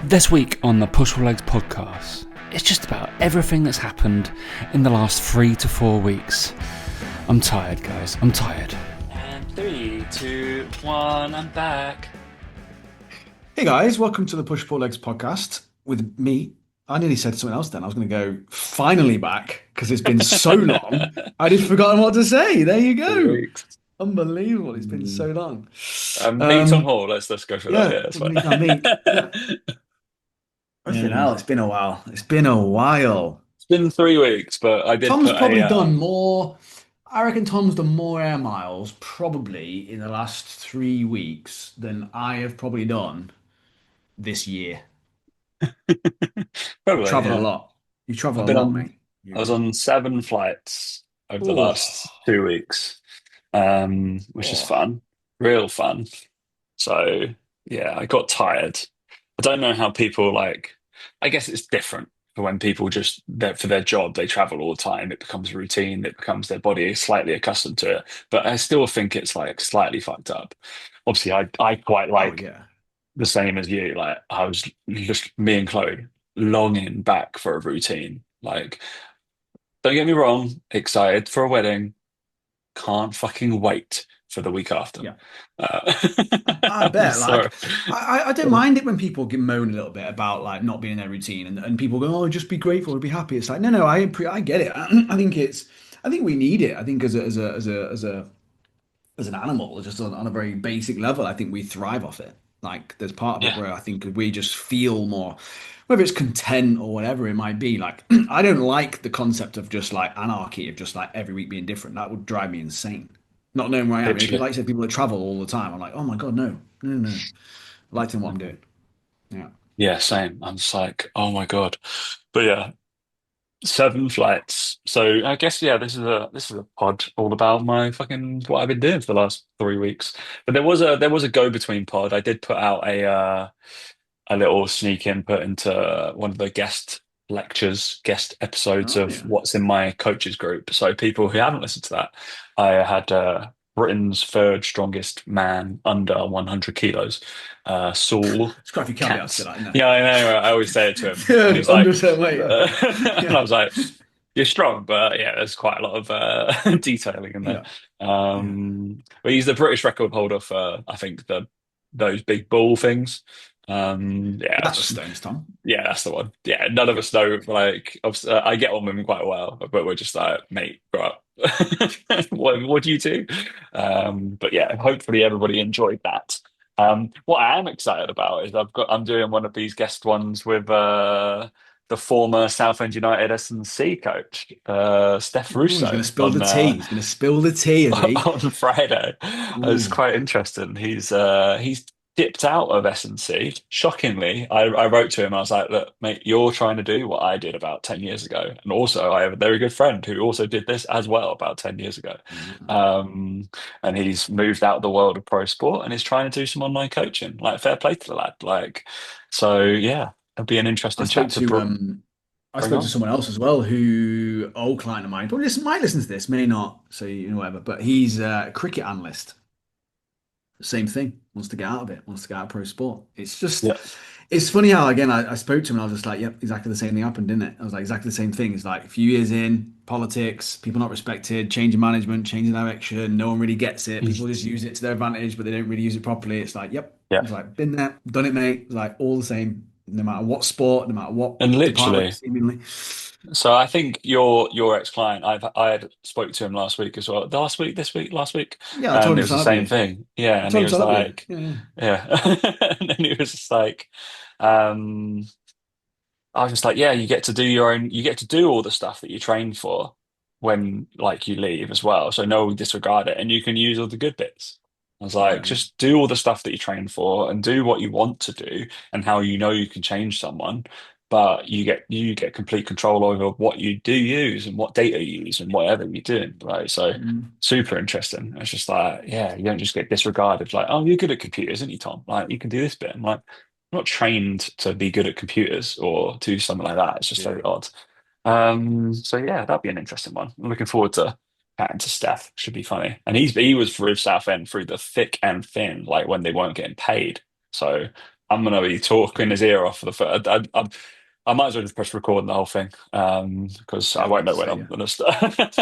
This week on the Push Pull Legs podcast, it's just about everything that's happened in the last 3 to 4 weeks. I'm tired, guys. I'm tired. And 3, 2, 1, I'm back. Hey guys, welcome to the Push Pull Legs podcast with me. I nearly said something else then. I was going to go finally back because it's been so long. I'd just forgotten what to say. There you go. 3 weeks. Unbelievable. It's been so long. Meet Tom Hall. Let's go for that. Yeah, Yeah, that's when you can meet. Yeah. fine. Fucking hell, it's been a while. It's been a while. It's been 3 weeks, but I did Tom's put probably a done more. I reckon Tom's done more air miles probably in the last 3 weeks than I have probably done this year. You probably travel a yeah. lot. You travel I've a been lot, on. mate. I was on 7 flights over the Oh, last 2 weeks, which is oh, fun, real fun. So yeah, I got tired. I don't know how people like. I guess it's different for when people just for their job they travel all the time. It becomes routine. It becomes their body is slightly accustomed to it. But I still think it's like slightly fucked up. Obviously, I quite oh like yeah. the same as you. Like I was just me and Chloe longing back for a routine. Like don't get me wrong, excited for a wedding. Can't fucking wait for the week after. Yeah. Uh, I bet. so Like, I don't mind it when people get moan a little bit about like not being in their routine and people go, oh, just be grateful, be happy. It's like, no, I get it. I think we need it. I think as an animal, just on a very basic level, I think we thrive off it. Like, there's part of it yeah, where I think we just feel more, whether it's content or whatever it might be. Like, I don't like the concept of just like anarchy, of just like every week being different. That would drive me insane. Not knowing where I am. If you literally. like, say people that travel all the time, I'm like, oh my God, no. I like to know what I'm doing. Yeah. Yeah, same. I'm just like, oh my God. But yeah, 7 flights. So I guess yeah, this is a pod all about my fucking what I've been doing for the last 3 weeks. But there was a go between pod. I did put out a little sneak input into one of the guest episodes Oh of yeah. what's in my coaches group. So people who haven't listened to that, I had Britain's third strongest man under 100 kilos, Saul There's quite a few caveats to Katz. that, isn't Yeah, I know. I always say it to him, and there? he's like, 100% weight. Yeah. and I was like, "You're strong, but yeah, there's quite a lot of detailing in there." Yeah. Yeah. But he's the British record holder for, I think, the those big ball things. Yeah, That's a stone's Tom. yeah, that's the one. Yeah, none of Yeah. us know. Like, I get on with him quite well, but we're just like, mate, grow up. What do you do? But yeah, hopefully everybody enjoyed that. What I am excited about is I'm doing one of these guest ones with the former Southend United S&C coach, Steph Oh, he's going Russo to spill the tea. He's going to spill the tea, is he? on Friday. It's Ooh. quite interesting. He's dipped out of S&C. Shockingly, I wrote to him. I was like, "Look, mate, you're trying to do what I did about 10 years ago, and also I have a very good friend who also did this as well about 10 years ago." Mm. Um, and he's moved out of the world of pro sport and is trying to do some online coaching. Like, fair play to the lad. Like, so yeah, it'll be an I interesting spoke chat to to I bring spoke to on. someone else as well who old client of mine, probably might listen to this, may not, so you know whatever. But he's a cricket analyst. Same thing. Wants to get out of it. Wants to get out of pro sport. It's just, Yeah, it's funny how again I spoke to him and I was just like, yep, exactly the same thing happened, didn't it? I was like, exactly the same thing. It's like a few years in politics, people not respected, change in management, change in direction. No one really gets it. People just use it to their advantage, but they don't really use it properly. It's like, yep. yeah. It's like been there, done it, mate. It's like all the same, no matter what sport, no matter what And department, literally. seemingly. So I think your ex-client, I had spoke to him last week as well. Last week, this week, last week, Yeah, I and told it him to was the sign up with same you. thing. Yeah, I and he told him to was sign up with you. like, Yeah, yeah. yeah, and then he was just like, um, I was just like, yeah, you get to do your own, you get to do all the stuff that you trained for when like you leave as well. So no, we disregard it, and you can use all the good bits. I was like, Exactly. just do all the stuff that you trained for and do what you want to do and how you know you can change someone. But you get complete control over what you do use and what data you use and whatever you're doing, right? So Mm. super interesting. It's just like, yeah, you don't just get disregarded. Like, oh, you're good at computers, aren't you, Tom? Like, you can do this bit. I'm like, I'm not trained to be good at computers or do something like that. It's just Yeah. very odd. So yeah, that'd be an interesting one. I'm looking forward to chatting to Steph. Should be funny. And he was through Southend through the thick and thin, like when they weren't getting paid. So I'm gonna be talking his ear off for the first. I might as well just press record on the whole thing, because I Yeah, won't about know to when say, I'm yeah. gonna start.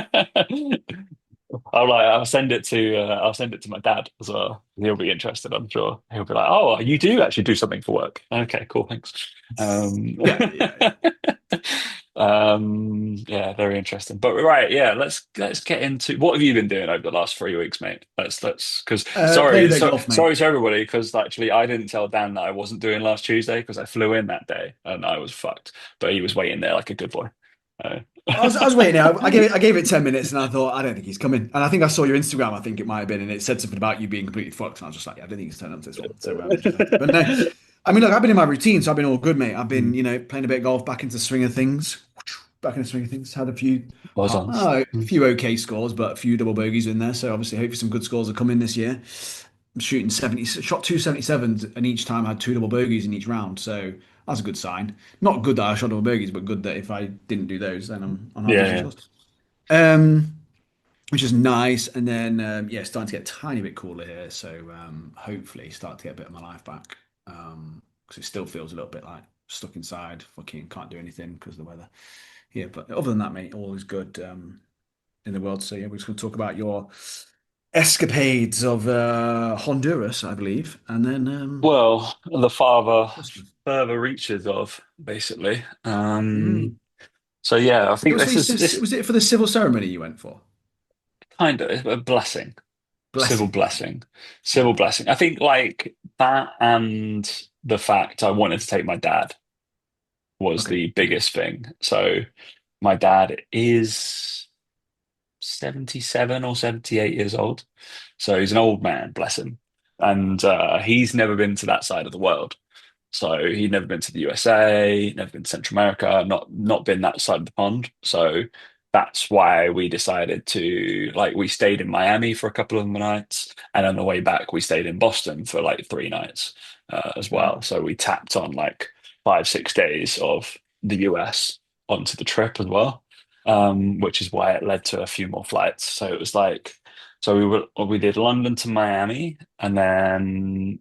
I'll send it to my dad as well. He'll be interested, I'm sure. He'll be like, "Oh, you do actually do something for work? Okay, cool, thanks." Um, Yeah, yeah, yeah. yeah, very interesting. But right, yeah, let's get into what have you been doing over the last 3 weeks, mate? Let's because Played a sorry, bit of so golf, mate. sorry to everybody because actually I didn't tell Dan that I wasn't doing last Tuesday because I flew in that day and I was fucked, but he was waiting there like a good boy. Uh, I was waiting there. I gave it 10 minutes, and I thought I don't think he's coming. And I think I saw your Instagram. I think it might have been, and it said something about you being completely fucked. And I was just like, yeah, I don't think he's turning up to this one. So just left it. But no, I mean, look, I've been in my routine, so I've been all good, mate. I've been, playing a bit of golf, back into the swing of things. Back in the swing of things. Had a few, was on. a few okay scores, but a few double bogeys in there. So obviously, hopefully, some good scores will come in this year. I'm shooting 70, shot 277s, and each time I had two double bogeys in each round. So that's a good sign. Not good that I shot double bogeys, but good that if I didn't do those, then I'm half Yeah, decent yeah. scores. Um, which is nice. And then yeah, starting to get a tiny bit cooler here. So hopefully start to get a bit of my life back. Because it still feels a little bit like stuck inside, fucking can't do anything because of the weather. Yeah, but other than that, mate, all is good in the world. So yeah, we're just going to talk about your escapades of Honduras, I believe, and then Well, the Christmas. further reaches of basically. Mm. So yeah, I It think was, this is this was it for the civil ceremony you went for? kind of a blessing, civil Blessing, blessing. blessing, civil Ah, blessing. I think like that and the fact I wanted to take my dad was okay, the yeah. biggest thing. So my dad is 77 or 78 years old. So he's an old man, bless him. And he's never been to that side of the world. So he'd never been to the USA, never been to Central America, not been that side of the pond. So that's why we decided to like we stayed in Miami for a couple of nights, and on the way back we stayed in Boston for like 3 nights as well. Mm. So we tapped on like 5, 6 days of the US onto the trip as well, which is why it led to a few more flights. So it was like so we did London to Miami, and then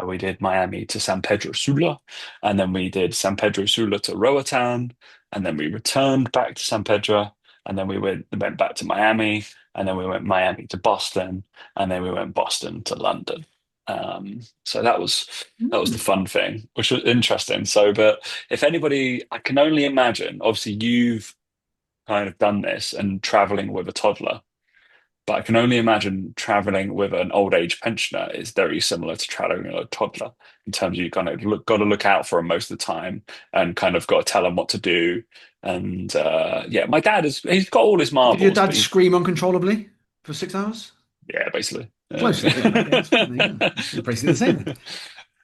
we did Miami to San Pedro Sula, and then we did San Pedro Sula to Roatan, and then we returned back to San Pedro, and then we went back to Miami, and then we went Miami to Boston, and then we went Boston to London. So that was the Mm. fun thing, which was interesting. So, but if anybody, I can only imagine. Obviously, you've kind of done this and traveling with a toddler. But I can only imagine traveling with an old age pensioner is very similar to traveling with a toddler in terms of you kind of got to look out for them most of the time and kind of got to tell them what to do. And yeah, my dad he's got all his Did your marbles, but dad he's scream uncontrollably for 6 hours? yeah, basically. Close enough, yeah. Yeah, that's fine. There you go. It's basically the same.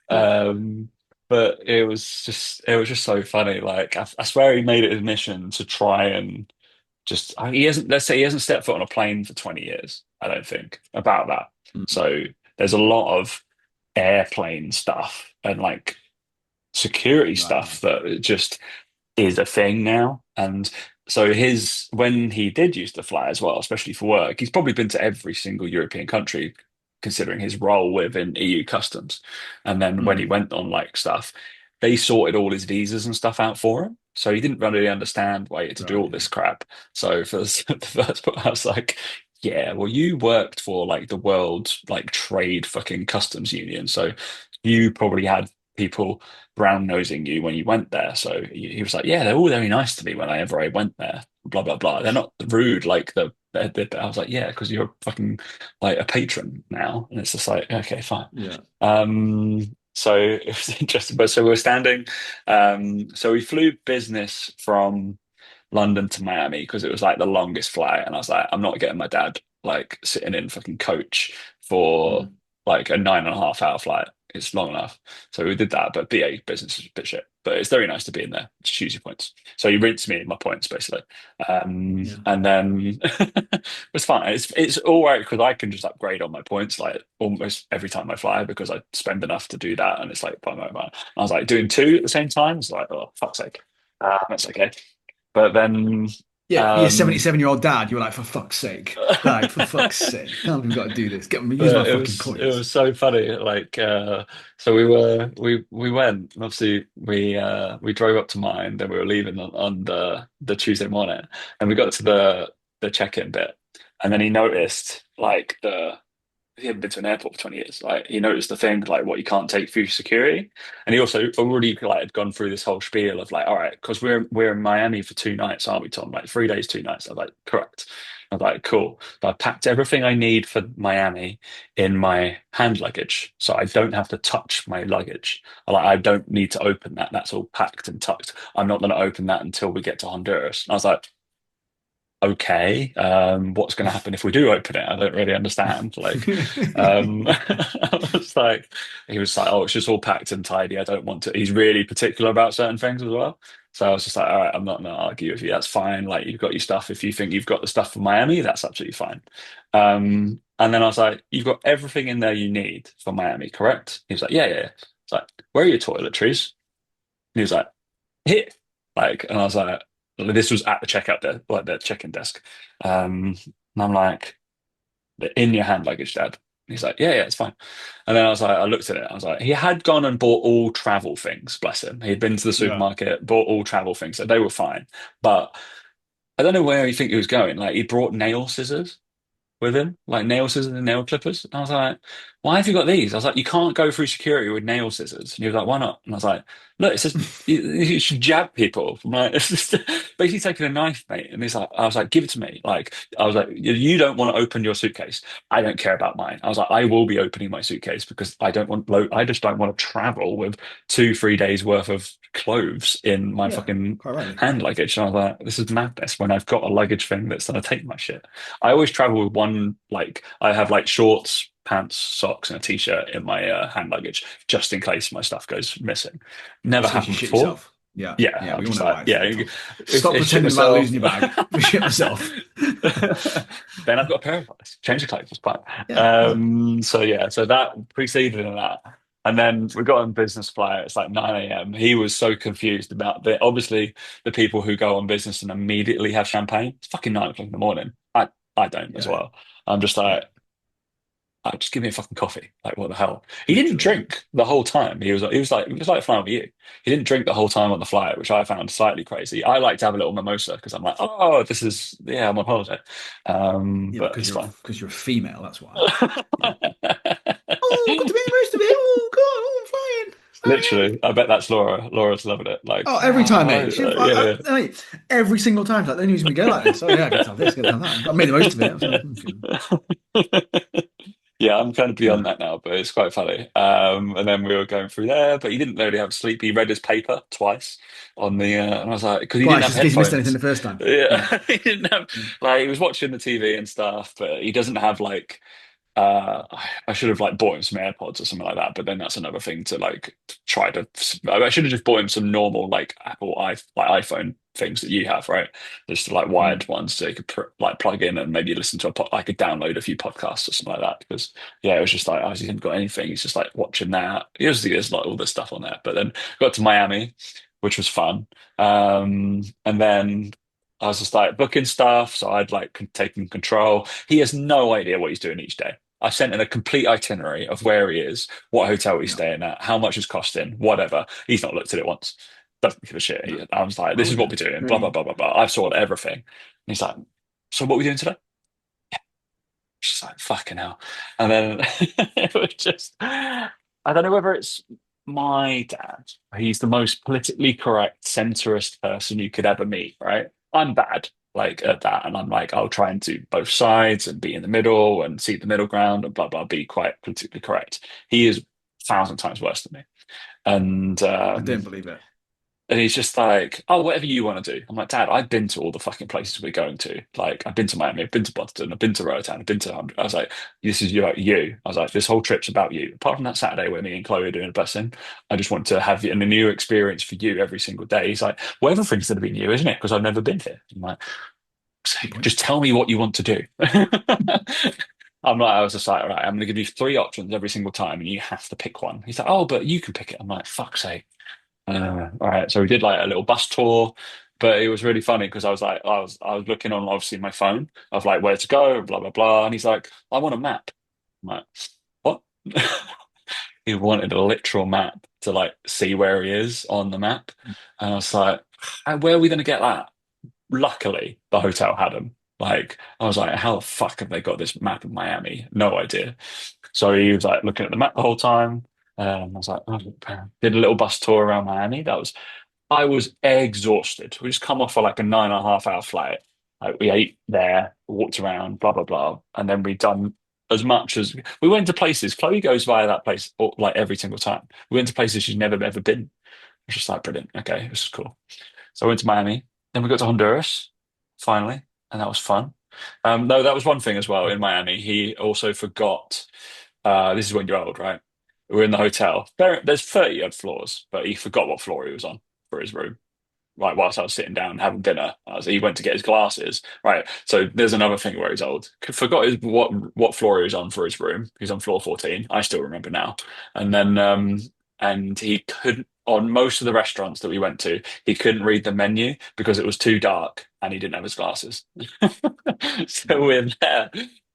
Yeah. Um, but it was just so funny. Like I swear he made it his mission to try and just he hasn't let's say he hasn't stepped foot on a plane for 20 years, I don't think, about that. Mm. So there's a lot of airplane stuff and like security Right. stuff that it just is a thing now. And so his when he did used to fly as well, especially for work, he's probably been to every single European country, considering his role within EU customs. And then when he Mm. went on like stuff, they sorted all his visas and stuff out for him. So he didn't really understand why he had to do Right. all this crap. So for the first part, I was like, yeah, well, you worked for like the world like trade fucking customs union. So you probably had people brown nosing you when you went there. So he was like, yeah, they're all very nice to me whenever I went there. Blah blah blah. They're not rude like I was like, yeah, because you're fucking like a patron now, and it's just like, okay, fine. Yeah. So it was interesting. But so we were standing. So we flew business from London to Miami because it was like the longest flight, and I was like, I'm not getting my dad like sitting in fucking coach for Mm. like a 9.5 hour flight. It's long enough. So we did that, but BA business is a bit shit. But it's very nice to be in there. Just choose your points. So you rinse me my points basically, Yeah. and then it's fine. It's all right because I can just upgrade on my points like almost every time I fly because I spend enough to do that, and it's like blah, blah, blah. I was like doing two at the same time. It's like oh fuck's sake, that's okay. But then Yeah, for your 77-year-old dad, you were like, for fuck's sake. Like, for fuck's sake. Tell me we've got to do this. Get me, use my But fucking it points. was so funny. Like so we went and obviously we drove up to mine, then we were leaving on the Tuesday morning and we got to the check-in bit and then he noticed like the he hadn't been to an airport for 20 years. Like he noticed the thing like what you can't take through security. And he also already like had gone through this whole spiel of like, all right, because we're in Miami for 2 nights, aren't we, Tom? Like 3 days, 2 nights. I was like, correct. I was like, cool. So I packed everything I need for Miami in my hand luggage. So I don't have to touch my luggage. I don't need to open that. That's all packed and tucked. I'm not going to open that until we get to Honduras. And I was like, okay, what's going to happen if we do open it? I don't really understand. Like, I was like, he was like, oh, it's just all packed and tidy. I don't want to. He's really particular about certain things as well. So I was just like, all right, I'm not going to argue with you. That's fine. Like, you've got your stuff. If you think you've got the stuff for Miami, that's absolutely fine. And then I was like, you've got everything in there you need for Miami, correct? He was like, yeah, yeah, yeah. It's like, where are your toiletries? And he was like, here. Like, and I was like, this was at the checkout desk, like the check-in desk. And I'm like, in your hand luggage, Dad. He's like, yeah, yeah, it's fine. And then I was like, I looked at it. I was like, he had gone and bought all travel things, bless him. He'd been to the Yeah. supermarket, bought all travel things, so they were fine. But I don't know where you think he was going. Like, he brought nail scissors with him, like nail scissors and nail clippers. And I was like, why have you got these? I was like, you can't go through security with nail scissors. And he was like, why not? And I was like, look, it's just, you should jab people. I'm like, it's just basically taking a knife, mate. And he's like, I was like, give it to me. Like, I was like, you don't want to open your suitcase. I don't care about mine. I was like, I will be opening my suitcase because I just don't want to travel with 2, 3 days worth of clothes in my Yeah, fucking quite rightly. hand luggage. And I was like, this is madness when I've got a luggage thing that's going to take my shit. I always travel with one, like, I have like shorts, pants, socks, and a t-shirt in my hand luggage just in case my stuff goes missing. Never Just in case you happened shit before. yourself. Yeah, Yeah, yeah, I'm we all just know why like, it's yeah, there, Tom. if Stop I shit pretending about myself, losing your bag. We shit myself. then I've got a pair of eyes. Change the clothes, it's fine. Yeah, yeah, So yeah, so that preceded in that. And then we got on business flight. It's like 9 a.m. He was so confused about the obviously the people who go on business and immediately have champagne. It's fucking 9 o'clock in the morning. I don't as yeah, well. I'm just yeah. like, just give me a fucking coffee. Like, what the hell? He didn't Literally. drink the whole time. He was like flying with you. He didn't drink the whole time on the flight, which I found slightly crazy. I like to have a little mimosa because I'm like, oh, yeah, I'm on holiday. Yeah, But he's fine. because you're a female, that's why. Yeah. Oh, got to make the most of it. Oh God, oh, I'm flying. It's 9 a.m. Literally, I bet that's Laura. Laura's loving it. Like, Oh, every time, oh, mate. yeah, Mate, every single time. It's like, the only reason we go like this. Oh yeah, I get to have this, I get to have that. I made the most of it. yeah. Yeah, I'm kind of Yeah, beyond that now, but it's quite funny. And then we were going through there, but he didn't really have sleep. He read his paper twice on and I was like, because he didn't twice, have just in case you missed anything headphones. the first time. Yeah. Yeah, he didn't have Mm. like he was watching the TV and stuff, but he doesn't have like I should have like bought him some AirPods or something like that, but then that's another thing to like try to. I should have just bought him some normal like like iPhone things that you have, right? Just like wired Mm. ones so you could like plug in and maybe listen to I could download a few podcasts or something like that. Because yeah, it was just like he hadn't got anything. He's just like watching that. There's like all this stuff on there, but then got to Miami, which was fun, and then. I was just like booking stuff, so I'd like taken control. He has no idea what he's doing each day. I sent in a complete itinerary of where he is, what hotel he's Yeah. staying at, how much it's costing, whatever. He's not looked at it once. Doesn't give a shit. No. I was like, Why this is would what you? we're doing, blah, blah, Really? blah, blah, blah. I've sorted everything. And he's like, so what are we doing today? Just like, fucking hell. And then it was just, I don't know whether it's my dad. He's the most politically correct, centrist person you could ever meet, right? I'm bad, like at that. And I'm like, I'll try and do both sides and be in the middle and see the middle ground and blah, blah, be quite politically correct. He is 1,000 times worse than me. And I don't believe it. and he's just like, oh, whatever you want to do. I'm like, Dad, I've been to all the fucking places we're going to. Like, I've been to Miami, I've been to Boston, I've been to Roatan, I've been to 100. I was like, this is you. I was like, this whole trip's about you. Apart from that Saturday where me and Chloe are doing a blessing, I just want to have a new experience for you every single day. He's like, well, everything's going to be new, isn't it? Because I've never been here. I'm like, Good point. just tell me what you want to do. I was just like, all right, I'm going to give you three options every single time and you have to pick one. He's like, oh, but you can pick it. I'm like, fuck's sake. All right, so we did like a little bus tour But it was really funny because I was looking on obviously my phone of like where to go, blah blah blah, and he's like, I want a map. I'm like, what? He wanted a literal map to like see where he is on the map, and I was like, where are we going to get that? Luckily, the hotel had them. Like, I was like, how the fuck have they got this map of Miami? No idea. So he was like looking at the map the whole time. I was like, oh, did a little bus tour around Miami. I was exhausted. We just come off for like a 9.5 hour flight. Like we ate there, walked around, blah blah blah, and then we done as much as we went to places. Chloe goes via that place like every single time. We went to places she's never ever been. I was just like, brilliant. Okay, this is cool. So I went to Miami. Then we got to Honduras, finally, and that was fun. No, that was one thing as well in Miami. He also forgot. This is when you're old, right? We're in the hotel. There's 30 odd floors, but he forgot what floor he was on for his room. Right, whilst I was sitting down having dinner, he went to get his glasses. Right, so there's another thing where he's old. Forgot what floor he was on for his room. He's on floor 14. I still remember now. And then and he couldn't on most of the restaurants that we went to, he couldn't read the menu because it was too dark and he didn't have his glasses. So we're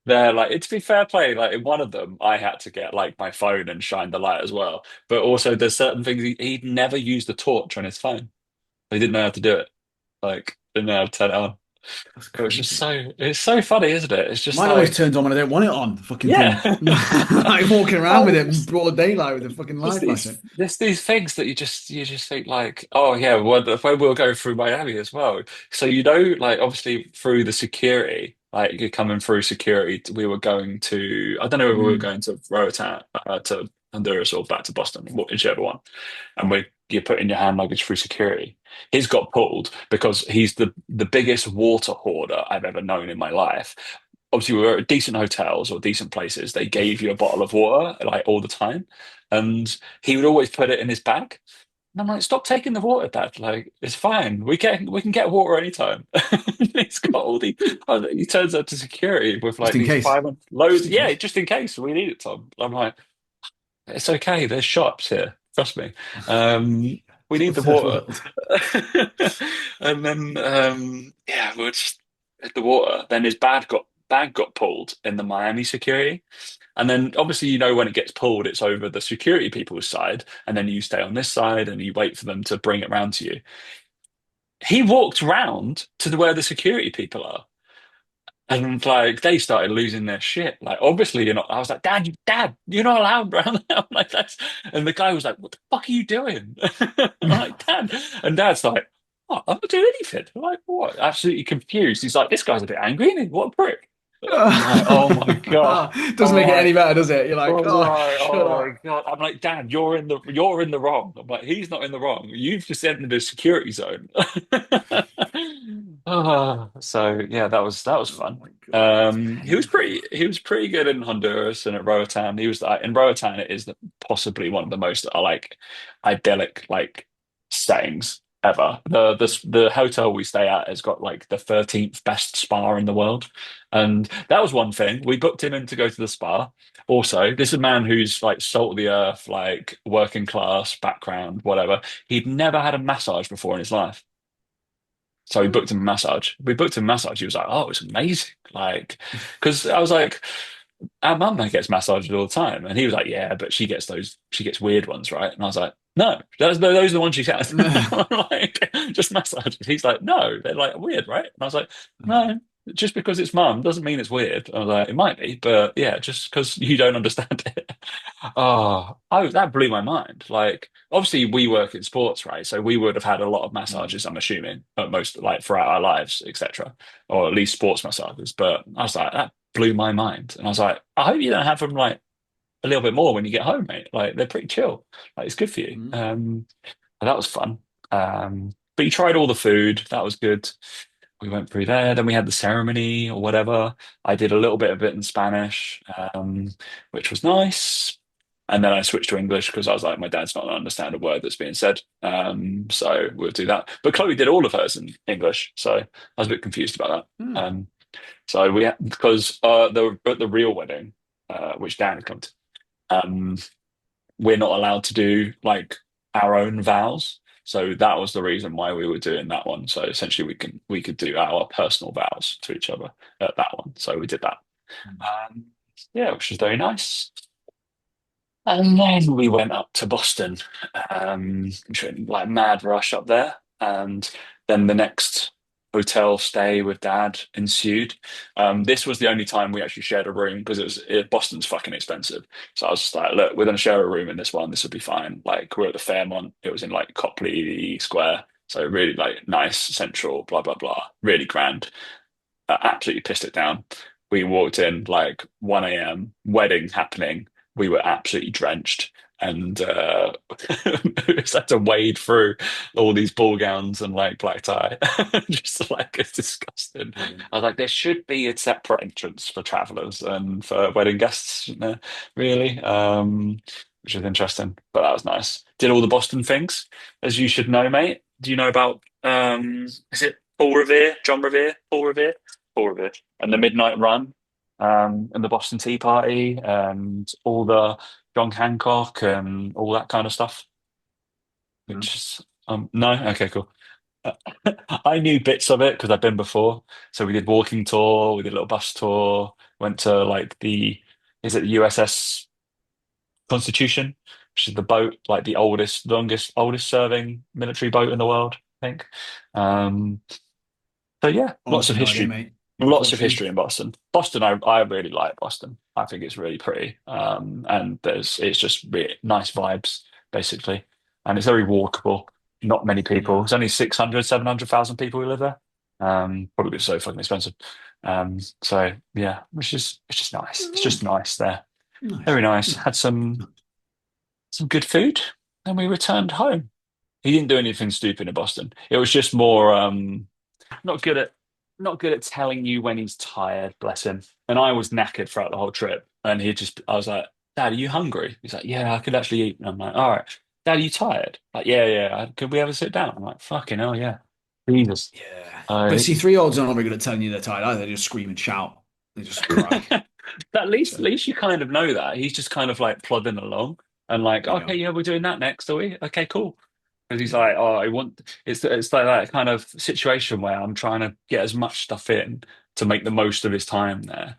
there, like to be fair play, like in one of them, I had to get like my phone and shine the light as well. But also, there's certain things he'd never used the torch on his phone. He didn't know how to do it. Like, didn't know how to turn it on. That's It was just crazy. it's so funny, isn't it? It's just Mine always like, turns on when I don't want it on, the fucking yeah. thing. Like walking around with Oh, it in broad daylight with the fucking light flashing. there's these things that you just think like, oh yeah, well, when we'll go through Miami as well. So like obviously through the security, like you're coming through security, we were going to I don't know if we were Mm. going to Roatan, to Honduras or back to Boston, whichever one. And you're putting your hand luggage through security. He's got pulled because he's the biggest water hoarder I've ever known in my life. Obviously, we were at decent hotels or decent places. They gave you a bottle of water like all the time, and he would always put it in his bag. And I'm like, stop taking the water, Dad. Like, it's fine. We can get water anytime. He's got all the. He turns up to security with Just like in these case. 500 Just loads. in Yeah, case. just in case we need it, Tom. I'm like, it's okay. There's shops here. Trust me. We Sort need of the third water. world. And then yeah, we're just at the water. Then his bag got pulled in the Miami security. And then obviously you know when it gets pulled, it's over the security people's side, and then you stay on this side and you wait for them to bring it round to you. He walked round to where the security people are. And like they started losing their shit. Like obviously you're not. I was like, Dad, you're not allowed around there. I'm like that's. And the guy was like, what the fuck are you doing? I'm like, Dad. And Dad's like, what? I'm not doing anything. I'm like, what? Absolutely confused. He's like, this guy's a bit angry, isn't he? What a prick. I'm like, oh my god. I'm Doesn't make it like, any better, does it? You're I like, was oh, like, shut oh my up. God. I'm like, Dad, you're in the wrong. I'm like, he's not in the wrong. You've just entered a security zone. So yeah, that was Oh fun. my God, that's painful. He was pretty good in Honduras and at Roatan. He was like in Roatan it is possibly one of the most like idyllic like settings ever. The hotel we stay at has got like the 13th best spa in the world. And that was one thing. We booked him in to go to the spa. Also, this is a man who's like salt of the earth, like working class background, whatever. He'd never had a massage before in his life. So we booked him a massage. We booked him a massage. He was like, "Oh, it's amazing!" Like, because I was like, "Our mum gets massages all the time," and he was like, "Yeah, but she gets weird ones, right?" And I was like, "No, those are the ones she has." I'm like, just massages. He's like, "No, they're like weird, right?" And I was like, "No, just because it's mum doesn't mean it's weird." I was like, "It might be, but yeah, just because you don't understand it." That blew my mind. Like, obviously, we work in sports, right? So we would have had a lot of Mm. massages, I'm assuming, at most like throughout our lives, etc., or at least sports massages. But I was like, that blew my mind, and I was like, I hope you don't have them like a little bit more when you get home, mate. Like, they're pretty chill. Like, it's good for you. Mm. That was fun. But you tried all the food. That was good. We went through there. Then we had the ceremony or whatever. I did a little bit of it in Spanish, which was nice. And then I switched to English because I was like, my dad's not going to understand a word that's being said. So we'll do that. But Chloe did all of hers in English. So I was a bit confused about that. Mm. So we had, because at the real wedding, which Dan had come to, we're not allowed to do like our own vows. So that was the reason why we were doing that one. So essentially, we could do our personal vows to each other at that one. So we did that. Um, yeah, which was very nice. And then we went up to Boston, which went like mad rush up there. And then the next hotel stay with Dad ensued. This was the only time we actually shared a room because Boston's fucking expensive. So I was just like, look, we're going to share a room in this one. This would be fine. Like we're at the Fairmont. It was in like Copley Square. So really like nice, central, blah, blah, blah. Really grand. Absolutely pissed it down. We walked in like 1 a.m., wedding happening. We were absolutely drenched and we just had to wade through all these ball gowns and like black tie. Just like it's disgusting. Brilliant. I was like, there should be a separate entrance for travelers and for wedding guests, really. Which is interesting, but that was nice. Did all the Boston things, as you should know, mate. Do you know about is it Paul Revere, John Revere, Paul Revere? All of it, and the Midnight Run, and the Boston Tea Party, and all the John Hancock and all that kind of stuff. No. Which is no, okay, cool. Uh, I knew bits of it because I've been before. So we did walking tour, we did a little bus tour, went to like the is it the USS Constitution, which is the boat like the oldest serving military boat in the world, I think. Um, so yeah, lots of Honestly, no idea, history. mate. Lots of Unfortunately. history in Boston. Boston, I really like Boston. I think it's really pretty. And it's just really nice vibes, basically. And it's very walkable. Not many people. Yeah. It's only 600, 700,000 people who live there. Probably so fucking expensive. So yeah, it's just nice. It's Oh, just nice there. nice. Very nice. Nice. Had some good food. Then we returned home. He didn't do anything stupid in Boston. It was just more not good at not good at telling you when he's tired, bless him. And I was knackered throughout the whole trip. And I was like, Dad, are you hungry? He's like, yeah, I could actually eat. And I'm like, all right. Dad, are you tired? Like, yeah, yeah. Could we ever sit down? I'm like, fucking hell, yeah. Jesus. Yeah. But Uh, see, 3-year-olds are not very good at telling you they're tired either. They just scream and shout. They just cry. at So, least you kind of know that. He's just kind of like plodding along and like, yeah. okay, yeah, we're doing that next, are we? Okay, cool. Because he's Yeah. like, oh, I want it's like that kind of situation where I'm trying to get as much stuff in to make the most of his time there.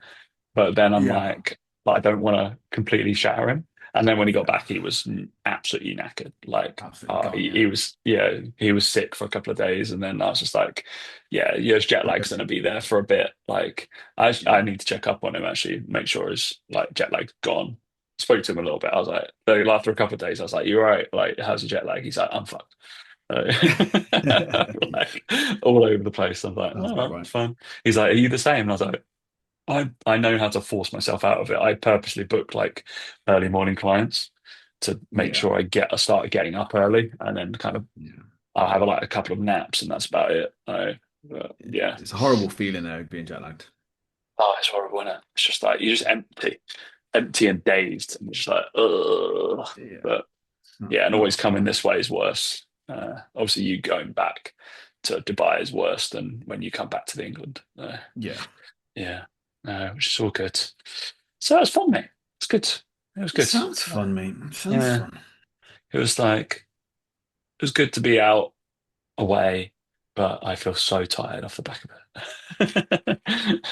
But then I'm Yeah. like I don't want to completely shatter him. And then when he got Yeah. back, he was absolutely knackered. Like Absolutely gone. he, Yeah. he was, yeah, he was sick for a couple of days, and then I was just like, yeah, your jet lag's Really? gonna be there for a bit. Like I Yeah. need to check up on him actually, make sure his like jet lag's gone. Spoke to him a little bit. I was like, after a couple of days, I was like, "You're right. Like, how's your jet lag?" He's like, "I'm fucked." Uh, like all over the place. I'm like, Sounds "All about right, right. fine." He's like, "Are you the same?" And I was like, I know how to force myself out of it. I purposely book like early morning clients to make Yeah. sure I start getting up early, and then kind of Yeah. I'll have like a couple of naps, and that's about it. Yeah. It's a horrible feeling though, being jet lagged. Oh, it's horrible, isn't it? It's just like you're just empty and dazed, and just like, ugh. Yeah. But Not yeah, and not always coming fun. this way is worse. Obviously, you going back to Dubai is worse than when you come back to the England. Yeah. Yeah, which is all good. So it was fun, mate. It's good. It was It good. sounds fun, mate. It sounds Yeah, fun. it was like it was good to be out away, but I feel so tired off the back of it.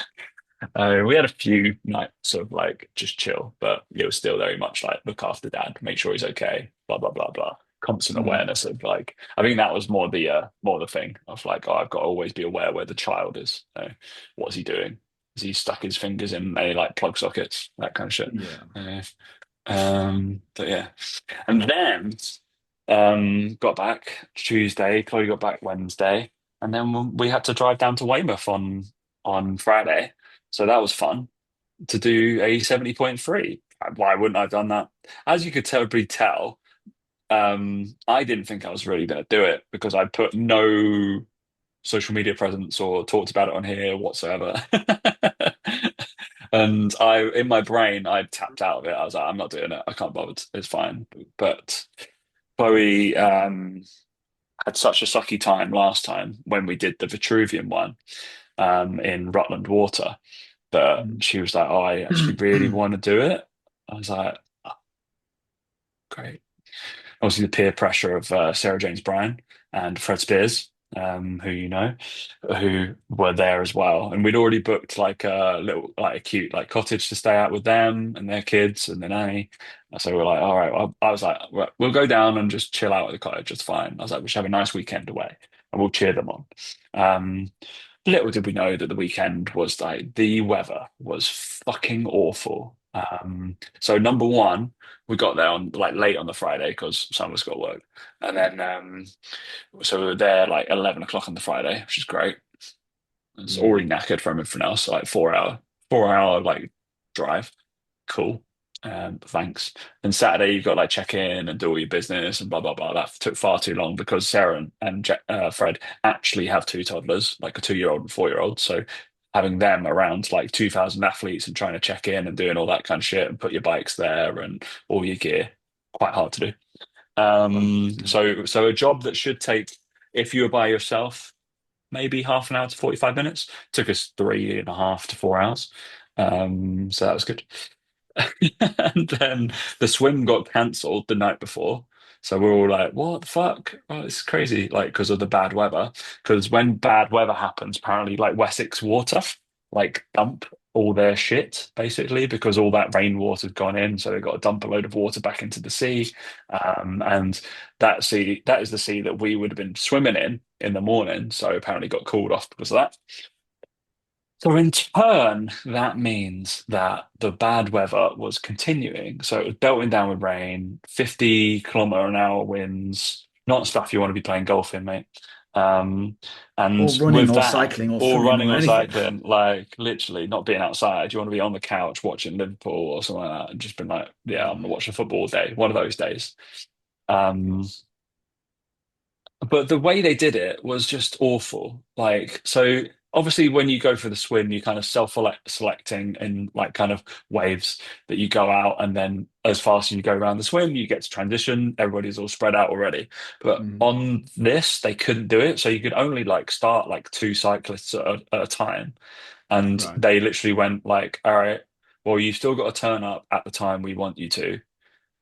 We had a few nights of like just chill, but it was still very much like look after dad, make sure he's okay, blah blah blah blah. Constant Mm. awareness of like I think that was more the thing of like oh I've got to always be aware where the child is. What's he doing? Is he stuck his fingers in any like plug sockets? That kind of shit. Yeah. Uh, but yeah, and then got back Tuesday. Chloe got back Wednesday, and then we had to drive down to Weymouth on Friday. So that was fun to do a 70.3. Why wouldn't I have done that? As you could probably tell, I didn't think I was really going to do it because I put no social media presence or talked about it on here whatsoever. And in my brain, I tapped out of it. I was like, I'm not doing it. I can't bother. It's fine. But Chloe had such a sucky time last time when we did the Vitruvian one in Rutland Water that Mm. she was like, "Oh, I actually really want to do it." I was like, oh, "Great." Obviously, the peer pressure of Sarah James Bryan. and Fred Spears, who you know, who were there as well. And we'd already booked like a little, like a cute like cottage to stay at with them and their kids and the nanny. So we're like, all right. I was like, right, we'll go down and just chill out at the cottage. It's fine. I was like, we should have a nice weekend away, and we'll cheer them on. Um, Little did we know that the weekend was like the weather was fucking awful. So number one, we got there on like late on the Friday because some of us got work, and then so we were there like 11 o'clock on the Friday, which is great. It's already Mm. knackered from everything else, so, like 4 hour like drive. Cool. Thanks. And Saturday you've got like check in and do all your business and blah blah blah. That took far too long because Sarah and Fred actually have two toddlers, like a 2 year old and 4 year old. So having them around like 2,000 athletes and trying to check in and doing all that kind of shit and put your bikes there and all your gear, quite hard to do. Mm. So a job that should take, if you were by yourself, maybe half an hour to 45 minutes, took us 3.5 to 4 hours. So that was good. And then the swim got cancelled the night before. So we're all like, what the fuck? Oh, it's crazy. Like, because of the bad weather. Because when bad weather happens, apparently, like Wessex Water, like dump all their shit, basically, because all that rainwater's gone in. So they've got to dump a load of water back into the sea. And that is the sea that we would have been swimming in the morning. So apparently got called off because of that. So in turn, that means that the bad weather was continuing. So it was belting down with rain, 50-kilometer-an-hour winds, not stuff you want to be playing golf in, mate. Um, Or and running with or that, cycling or or swimming running or or anything. cycling, like literally not being outside, you want to be on the couch watching Liverpool or something like that, and just been like, yeah, I'm gonna watch the football all day. One of those days. Um, but the way they did it was just awful. Like, so obviously, when you go for the swim, you kind of self-selecting in like kind of waves that you go out, and then as fast as you go around the swim, you get to transition. Everybody's all spread out already. But Mm. on this, they couldn't do it, so you could only like start like two cyclists at a time, and Right. they literally went like, all right, well, you still got to turn up at the time we want you to,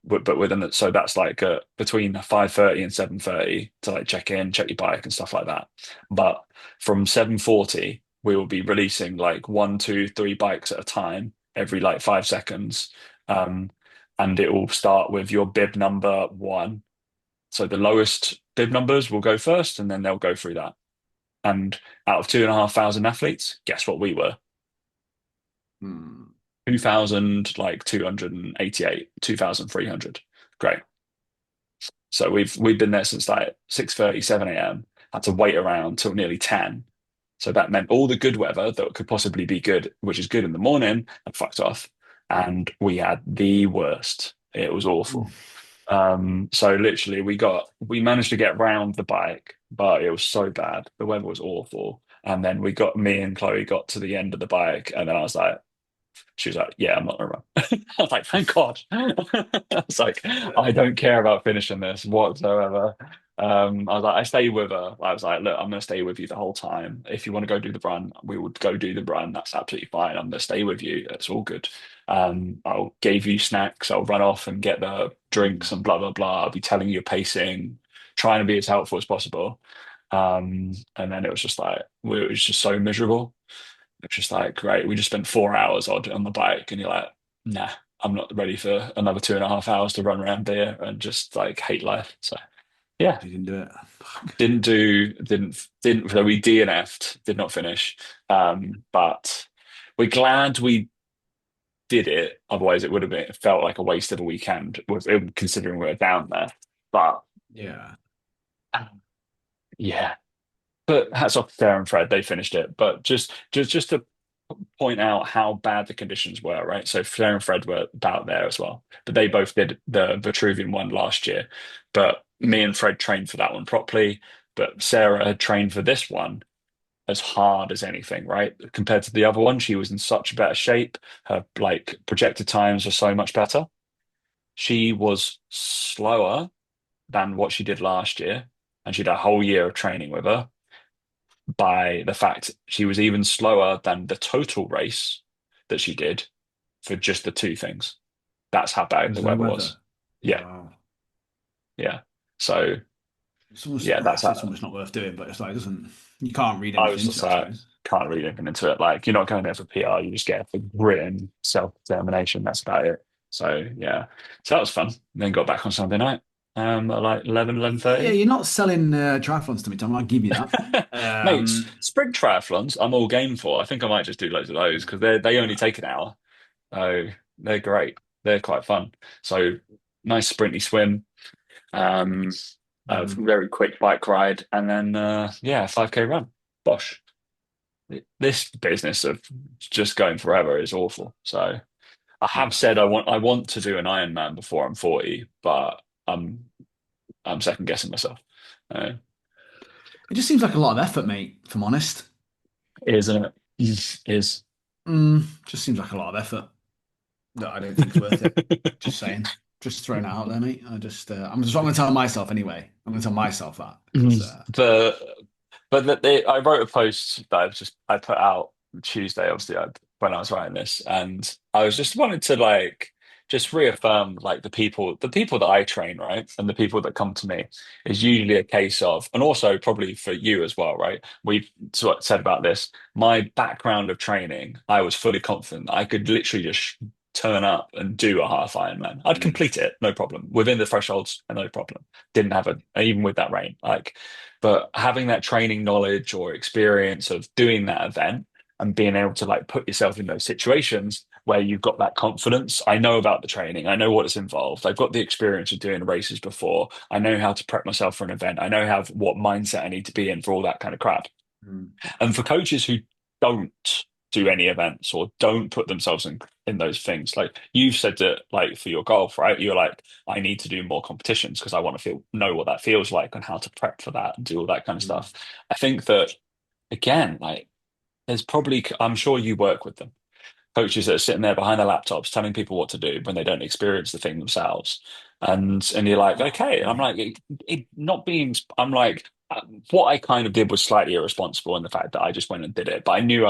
but within it, so that's like between 5:30 and 7:30 to like check in, check your bike and stuff like that. But from 7:40, we will be releasing like one, two, three bikes at a time every like 5 seconds. Um, and it will start with your bib number one. So the lowest bib numbers will go first, and then they'll go through that. And out of 2,500 athletes, guess what we were? Mm. 2,000, like 288, 2,300. Great. So we've been there since like 6:30, 7 a.m. Had to wait around till nearly 10. So that meant all the good weather that could possibly be good, which is good in the morning, and fucked off. And we had the worst. It was awful. So literally we managed to get round the bike, but it was so bad. The weather was awful. And then me and Chloe got to the end of the bike, and then I was like, she was like, "Yeah, I'm not gonna run." I was like, "Thank God." I was like, "I don't care about finishing this whatsoever." I was like, I stay with her. I was like, "Look, I'm gonna stay with you the whole time. If you want to go do the run, we would go do the run. That's absolutely fine. I'm gonna stay with you. It's all good. I'll give you snacks. I'll run off and get the drinks Mm. and blah blah blah. I'll be telling you pacing, trying to be as helpful as possible." And then it was just like, it was just so miserable. It's just like, great, we just spent 4 hours on the bike, and you're like, nah, I'm not ready for another 2.5 hours to run around here and just like hate life. So yeah, You didn't do it. Fuck. didn't, so we DNF'd, did not finish. But we're glad we did it. Otherwise, it would have been, it felt like a waste of a weekend with considering we were down there. But Yeah. yeah, but hats off to Sarah and Fred, they finished it. But just to point out how bad the conditions were, right? So Flair and Fred were about there as well, but they both did the Vitruvian one last year. But me and Fred trained for that one properly, but Sarah had trained for this one as hard as anything, right? Compared to the other one, she was in such better shape. Her like projected times were so much better. She was slower than what she did last year, and she had a whole year of training with her by the fact she was even slower than the total race that she did for just the two things. That's how bad There's the no weather weather. was. Yeah, Wow. yeah. So It's almost, Yeah, I that's say it's how almost not worth doing, but it's like, it doesn't, you can't read I was anything into just it, I like, suppose. can't read anything into it. Like, you're not going there for PR, you just get for written self determination. That's about it. So, yeah. So that was fun. Then got back on Sunday night, at like 11:30. Yeah, you're not selling triathlons to me, Tom. I'll give you that. Mate, Um, sprint triathlons, I'm all game for. I think I might just do loads of those because they only take an hour. So they're great. They're quite fun. So nice sprinty swim, um, a mhm. very quick bike ride, and then yeah, 5K run. Bosh. This business of just going forever is awful. So I have Yeah. said I want to do an Ironman before I'm 40, but I'm second guessing myself. Uh, It just seems like a lot of effort, mate, if I'm honest. isn't it? Is. Just seems like a lot of effort that I don't think is worth it. Just saying. Just throwing it out there, mate. I'm going to tell myself anyway. I'm going to tell myself that because The I wrote a post that I put out Tuesday, obviously, when I was writing this, and I was just wanted to like just reaffirm like the people that I train, right, and the people that come to me is usually a case of, and also probably for you as well, right? We've sort of said about this. My background of training, I was fully confident I could literally just turn up and do a half Ironman. I'd complete it, no problem, within the thresholds, no problem. Didn't have even with that rain, like. But having that training knowledge or experience of doing that event and being able to like put yourself in those situations where you've got that confidence. I know about the training. I know what is involved. I've got the experience of doing races before. I know how to prep myself for an event. I know how what mindset I need to be in for all that kind of crap. mm, And for coaches who don't do any events or don't put themselves in those things, like you've said that, like for your golf, right? You're like, I need to do more competitions because I want to know what that feels like and how to prep for that and do all that kind of mm. stuff. I think that again, like there's probably, I'm sure you work with them, coaches that are sitting there behind their laptops telling people what to do when they don't experience the thing themselves. And you're like, okay. And I'm like, not being, I'm like, what I kind of did was slightly irresponsible in the fact that I just went and did it. But I knew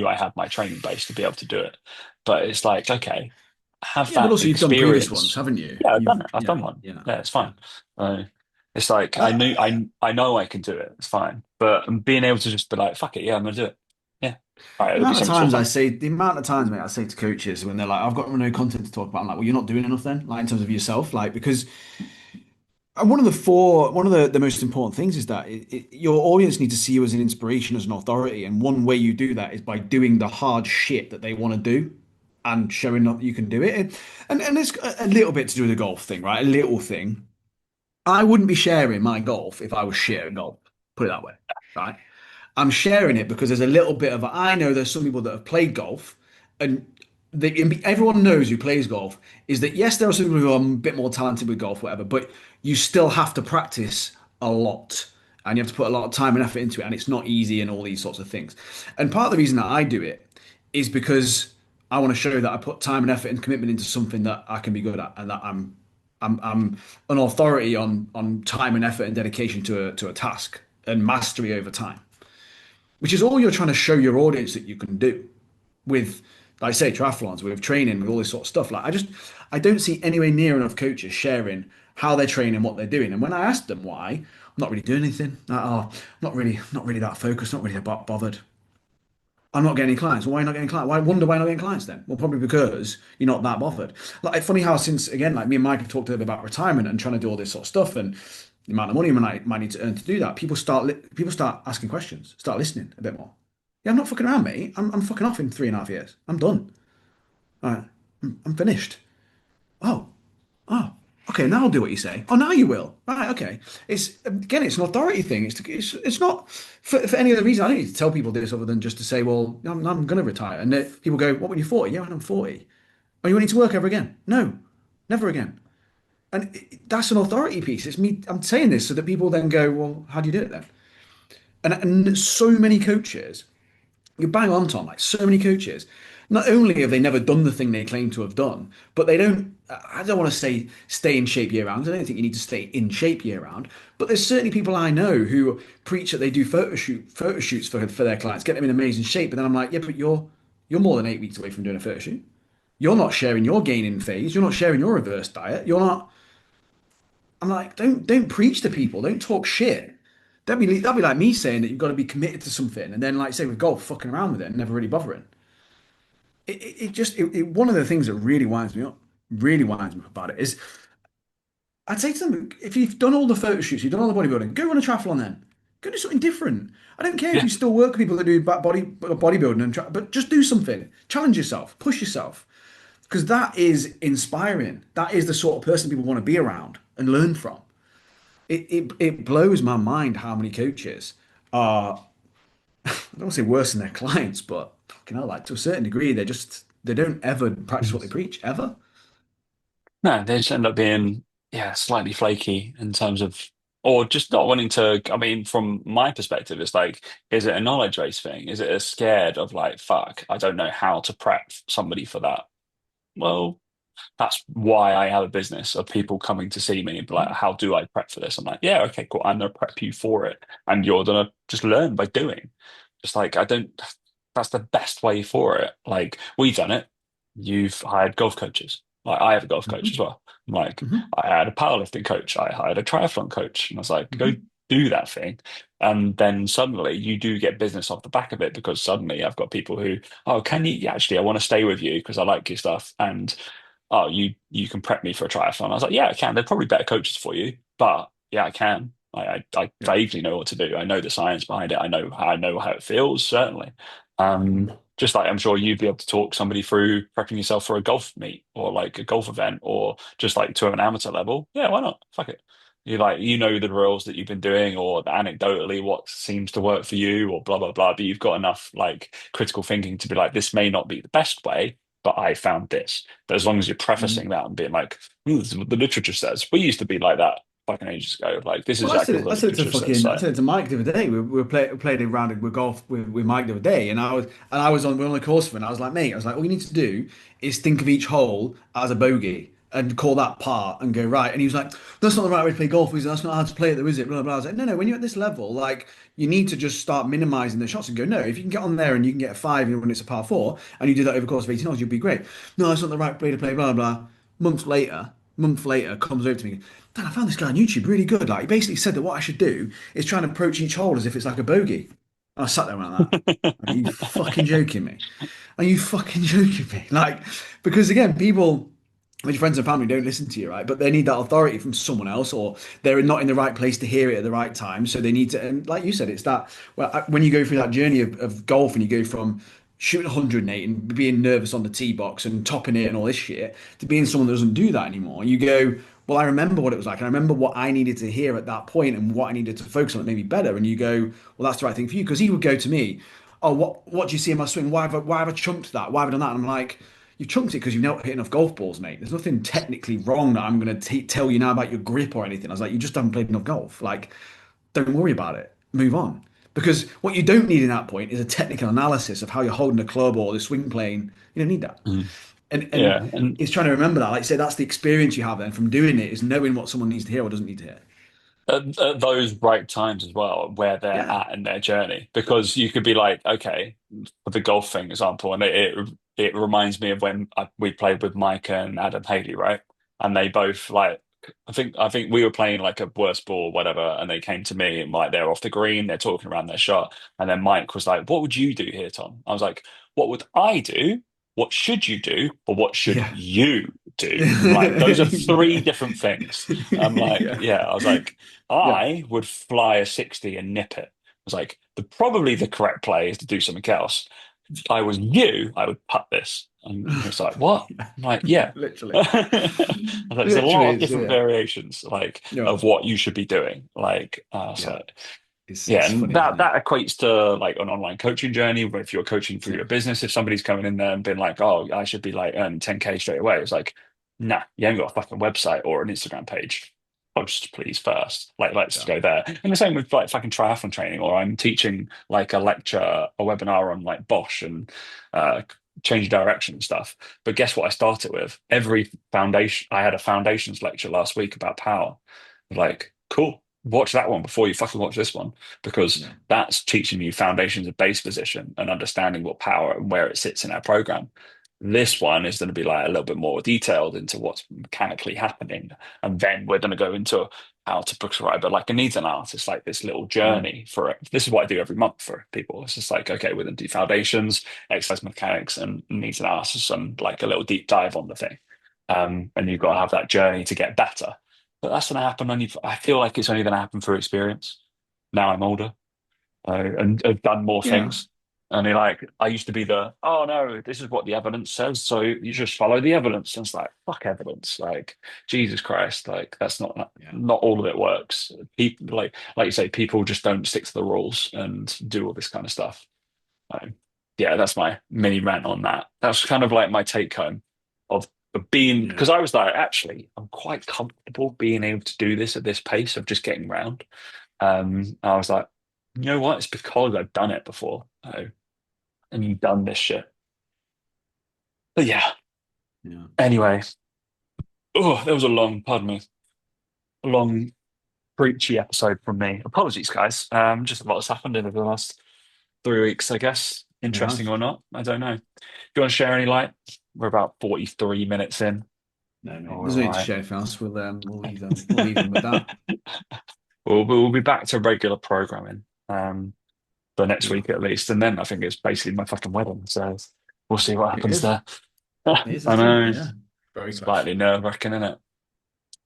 I had my training base to be able to do it. But it's like, okay, have Yeah, but that also you've done previous ones, experience. haven't you? Yeah, I've done You've it. I've done one. Yeah, it's yeah. fine. It's like I Uh, knew I know I can do it. It's fine. But being able to just be like, fuck it, yeah, I'm gonna do it. Yeah. All right, the it'll be amount of so much more times I fun. say, the amount of times, mate, I say to coaches when they're like, I've got no content to talk about. I'm like, well, you're not doing enough then, like in terms of yourself, like because one of the most important things is that your audience need to see you as an inspiration, as an authority, and one way you do that is by doing the hard shit that they want to do and showing that you can do it. And it's a little bit to do with the golf thing, right? A little thing. I wouldn't be sharing my golf if I was shit at golf. Put it that way, right? I'm sharing it because there's a little bit of I know there's some people that have played golf, and everyone knows who plays golf is that yes, there are some people who are a bit more talented with golf, whatever, but you still have to practice a lot and you have to put a lot of time and effort into it, and it's not easy and all these sorts of things. And part of the reason that I do it is because I want to show that I put time and effort and commitment into something that I can be good at, and that I'm an authority on time and effort and dedication to a task and mastery over time, which is all you're trying to show your audience that you can do with, like I say, triathlons, with training, with all this sort of stuff. I don't see anywhere near enough coaches sharing how they're training, what they're doing. And when I ask them why, I'm not really doing anything. Like, oh, not really that focused, not really that bothered. I'm not getting any clients. Well, why are you not getting clients? Why I wonder why you're not getting clients then? Well, probably because you're not that bothered. Like it's funny how since again, like me and Mike have talked a little bit about retirement and trying to do all this sort of stuff and the amount of money might need to earn to do that. People start asking questions, start listening a bit more. Yeah, I'm not fucking around, mate. I'm fucking off in 3.5 years. I'm done. All right, I'm finished. Oh, oh, okay. Now I'll do what you say. Oh, now you will. Right, okay. It's again, it's an authority thing. It's not for any other reason. I don't need to tell people this other than just to say, well, I'm going to retire. And people go, what when you're 40? Yeah, when I'm 40. Oh, you won't need to work ever again? No, never again. And that's an authority piece. It's me. I'm saying this so that people then go, well, how do you do it then? And so many coaches, you bang on, Tom, like so many coaches, not only have they never done the thing they claim to have done, but they don't, I don't want to say stay in shape year round. I don't think you need to stay in shape year round, but there's certainly people I know who preach that they do photo shoots for their clients, get them in amazing shape. But then I'm like, yeah, but you're more than 8 weeks away from doing a photo shoot. You're not sharing your gaining phase. You're not sharing your reverse diet. You're not, I'm like, don't preach to people. Don't talk shit. That'd be like me saying that you've got to be committed to something, and then like say with golf, fucking around with it and never really bothering. One of the things that really winds me up, really winds me up about it is I'd say to them, if you've done all the photo shoots, you've done all the bodybuilding, go run a triathlon then. Go do something different. I don't care if Yeah. you still work with people that do bodybuilding but just do something. Challenge yourself, push yourself, because that is inspiring. That is the sort of person people want to be around and learn from. It blows my mind how many coaches are, I don't want to say worse than their clients, but fucking hell, like to a certain degree, they don't ever practice what they preach ever. No, they just end up being, yeah, slightly flaky in terms of, or just not wanting to. I mean, from my perspective, it's like, is it a knowledge base thing? Is it a scared of like, fuck, I don't know how to prep somebody for that? Well, that's why I have a business of people coming to see me and be like, how do I prep for this? I'm like, yeah, okay, cool. I'm gonna prep you for it. And you're gonna just learn by doing. Just like I don't that's the best way for it. Like we've done it. You've hired golf coaches. Like I have a golf coach as Mhm, well. Like mhm, I had a powerlifting coach. I hired a triathlon coach. And I was like, go mhm, do that thing. And then suddenly you do get business off the back of it because suddenly I've got people who, oh, can you yeah, actually I want to stay with you because I like your stuff. And oh, you can prep me for a triathlon. I was like, yeah, I can. They're probably better coaches for you, but yeah, I can. I yeah. vaguely know what to do. I know the science behind it. I know how it feels, certainly. Just like I'm sure you'd be able to talk somebody through prepping yourself for a golf meet or like a golf event or just like to an amateur level. Yeah, why not? Fuck it. You like you know the drills that you've been doing or anecdotally what seems to work for you or blah blah blah. But you've got enough like critical thinking to be like, this may not be the best way, but I found this. But as long as you're prefacing that and being like, this is what the literature says. We used to be like that fucking ages ago. Like, this is Well, exactly what I the said it to literature says. I So, said it to Mike the other day. We played a round with golf with Mike the other day, and I was on the course for it, and I was like, mate, I was like, all you need to do is think of each hole as a bogey and call that par and go right. And he was like, that's not the right way to play golf, is it? That's not how to play it, though, is it? Blah, blah, blah. I was like, no, when you're at this level, like you need to just start minimizing the shots and go, no, if you can get on there and you can get a five when it's a par four, and you do that over the course of 18 holes, you'll be great. No, that's not the right way to play, blah, blah, blah. Month later, comes over to me. Dan, I found this guy on YouTube really good. Like, he basically said that what I should do is try and approach each hole as if it's like a bogey. And I sat there like that. Are you fucking joking me? Are you fucking joking me? Like, because again, people, when your friends and family don't listen to you, right? But they need that authority from someone else, or they're not in the right place to hear it at the right time. So they need to, and like you said, it's that when you go through that journey of golf and you go from shooting 108 and being nervous on the tee box and topping it and all this shit to being someone that doesn't do that anymore. You go, well, I remember what it was like. And I remember what I needed to hear at that point and what I needed to focus on that made me better. And you go, well, that's the right thing for you. Because he would go to me, oh, what do you see in my swing? Why have I chunked that? Why have I done that? And I'm like, you've chunked it because you've not hit enough golf balls, mate. There's nothing technically wrong that I'm going to tell you now about your grip or anything. I was like, you just haven't played enough golf. Like, don't worry about it. Move on. Because what you don't need in that point is a technical analysis of how you're holding a club or the swing plane. You don't need that. mm, And yeah. And it's trying to remember that. Like I say, that's the experience you have then from doing it is knowing what someone needs to hear or doesn't need to hear. at those right times as well, where they're Yeah. at in their journey, because you could be like, okay, for the golf thing example, and it reminds me of when we played with Mike and Adam Haley, right? And they both like, I think we were playing like a worse ball, or whatever, and they came to me and like they're off the green, they're talking around their shot, and then Mike was like, "What would you do here, Tom?" I was like, "What would I do? What should you do? Or what should Yeah. you do?" I'm like, those are three different things. I'm like, Yeah. yeah, I was like, Yeah. I would fly a 60 and nip it. I was like, probably the correct play is to do something else. If I was you, I would putt this. And he was like, what? I'm like, yeah. Literally. I was like, there's a Literally, lot of it's different yeah. variations, like of No. what you should be doing. Like, Yeah. so yeah, It's and funny, isn't that it? equates to like an online coaching journey. But if you're coaching through Yeah. your business, if somebody's coming in there and been like, "Oh, I should be like earning 10K straight away," it's like, nah, you haven't got a fucking website or an Instagram page. Post please first. Like, let's Yeah. go there. And the same with like fucking triathlon training, or I'm teaching like a lecture, a webinar on like Bosch and uh, change direction and stuff. But guess what? I started with every foundation. I had a foundations lecture last week about power. Like, cool. Watch that one before you fucking watch this one because Yeah. that's teaching you foundations of base position and understanding what power and where it sits in our program. This one is going to be like a little bit more detailed into what's mechanically happening, and then we're going to go into how to prescribe it like a needs analysis, like this little journey for it. This is what I do every month for people. It's just like, okay, we're going to do foundations, exercise mechanics, and needs analysis, and like a little deep dive on the thing. And you've got to have that journey to get better. But that's going to happen only. I feel like it's only going to happen through experience. Now I'm older, and I've done more Yeah. things. And you're like, I used to be oh no, this is what the evidence says, so you just follow the evidence. And it's like, fuck evidence, like Jesus Christ, like that's Yeah. not all of it works. People like you say, people just don't stick to the rules and do all this kind of stuff. Yeah, that's my mini rant on that. That's kind of like my take home of being, Yeah. because I was like, actually, I'm quite comfortable being able to do this at this pace of just getting round. I was like, you know what? It's because I've done it before. And you've done this shit. But yeah, Yeah. anyway. Oh, that was pardon me, a long preachy episode from me. Apologies, guys. Just a lot has happened over the last 3 weeks, I guess. Interesting Yeah. or not, I don't know. Do you want to share any light? We're about 43 minutes in. No, mate. Oh, There's we're no all need to right. share anything else. We'll leave them with that. We'll be back to regular programming for next Yeah. week at least. And then I think it's basically my fucking wedding. So we'll see what It happens is. there. It is I indeed. know. Yeah. Very close. Slightly nerve-wracking, isn't it?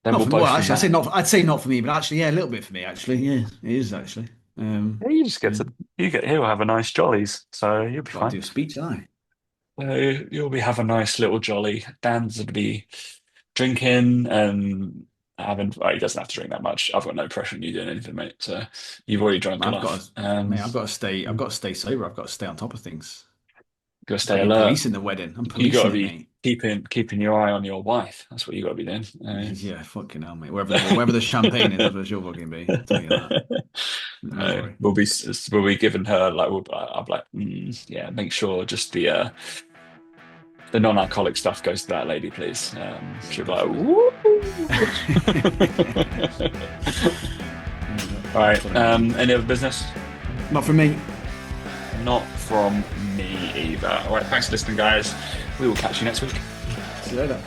Then Not we'll for well, both be actually, mad. I'd say not for me, but actually, yeah, a little bit for me. Actually, yeah, it is actually. Yeah, you just get Yeah. to he'll have a nice jollies, so you'll be Got to fine. do a speech, haven't So you'll be have a nice little jolly. Dan's gonna be drinking and having. Well, he doesn't have to drink that much. I've got no pressure on you doing anything, mate. So you've already drunk I? I've got enough. to, mate. I've got to stay sober. I've got to stay on top of things. Gotta It's like stay you're alert. policing the wedding. I'm You got to policing it, be mate. keeping your eye on your wife. That's what you got to be doing. Yeah, fucking hell, mate. Wherever the champagne is, that's where she'll fucking be. I'll tell you that. Don't worry. We'll be giving her like I'm like yeah, make sure just the non-alcoholic stuff goes to that lady, please. Yeah, She'll be like, definitely. woo. All right. Put 'em in. Any other business? Not for me. Not from me either. All right. Thanks for listening, guys. We will catch you next week. See you later.